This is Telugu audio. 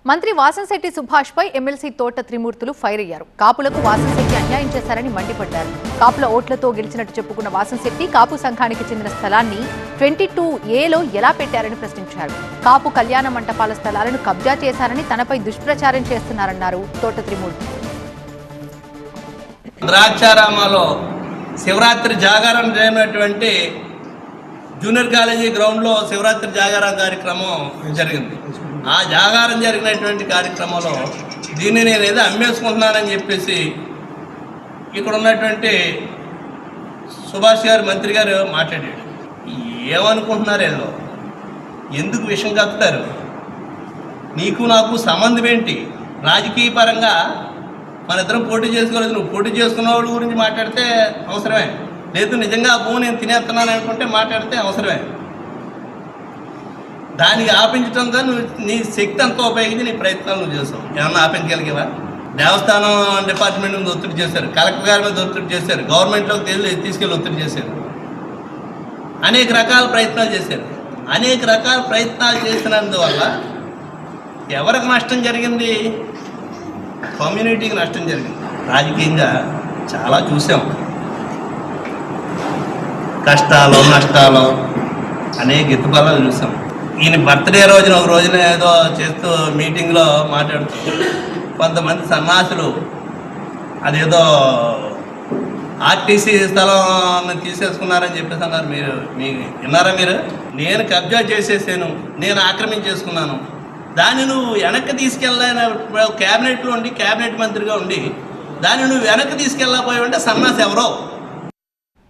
మంత్రి వాసంశెట్టి సుభాష్ పై ఎమ్మెల్సీ తోట త్రిమూర్తులు ఫైర్ అయ్యారు. కాపులకు వాసంశెట్టి అన్యాయం చేశారని మండిపడ్డారు. కాపుల ఓట్లతో గెలిచినట్టు చెప్పుకున్న వాసంశెట్టి కాపు సంఘానికి చెందిన స్థలాన్ని 22A ఎలా పెట్టారని ప్రశ్నించారు. కాపు కళ్యాణ మంటపాల స్థలాలను కబ్జా చేశారని తనపై దుష్ప్రచారం చేస్తున్నారన్నారు తోట త్రిమూర్తులు. ద్రాక్షారామాలో శివరాత్రి జాగారం చేయనటువంటి జూనియర్ కాలేజీ గ్రౌండ్లో శివరాత్రి జాగారం కార్యక్రమం జరిగింది. ఆ జాగారం జరిగినటువంటి కార్యక్రమంలో దీన్ని నేను ఏదో అమ్మేసుకుంటున్నానని చెప్పేసి ఇక్కడ ఉన్నటువంటి సుభాష్ గారు మంత్రి గారు మాట్లాడాడు. ఏమనుకుంటున్నారు? ఏదో ఎందుకు విషయం కలుపుతారు? నీకు నాకు సంబంధం ఏంటి? రాజకీయ పరంగా మన ఇద్దరం పోటీ చేసుకోలేదు. నువ్వు పోటీ చేసుకున్న వాళ్ళ గురించి మాట్లాడితే అవసరమే, లేదు నిజంగా ఆ భూమి నేను తినేస్తున్నాను అనుకుంటే మాట్లాడితే అవసరమే. దానికి ఆపించడంతో నువ్వు నీ శక్తి అంతా ఉపయోగించి నీ ప్రయత్నాలు నువ్వు చేస్తావు. ఏమన్నా ఆపించగలిగేవా? దేవస్థానం డిపార్ట్మెంట్ మీద ఒత్తిడి చేశారు, కలెక్టర్ గారి మీద ఒత్తిడి చేశారు, గవర్నమెంట్లోకి తీసుకెళ్ళి ఒత్తిడి చేశారు, అనేక రకాల ప్రయత్నాలు చేశారు. అనేక రకాల ప్రయత్నాలు చేసినందువల్ల ఎవరికి నష్టం జరిగింది? కమ్యూనిటీకి నష్టం జరిగింది. రాజకీయంగా చాలా చూసాం, కష్టాలు నష్టాలు అనేక ఎత్తుపల్లాలు చూసాం. ఈయన బర్త్డే రోజున ఒక రోజున ఏదో చేస్తూ మీటింగ్లో మాట్లాడుతూ కొంతమంది సన్నాసులు అదేదో ఆర్టీసీ స్థలం తీసేసుకున్నారని చెప్పేసి అన్నారు. మీరు విన్నారా? మీరు నేను కబ్జా చేసేసాను, నేను ఆక్రమించేసుకున్నాను, దాన్ని నువ్వు వెనక్కి తీసుకెళ్ళాలని క్యాబినెట్లో ఉండి క్యాబినెట్ మంత్రిగా ఉండి దాన్ని నువ్వు వెనక్కి తీసుకెళ్ళకపోయావంటే సన్నాసి ఎవరో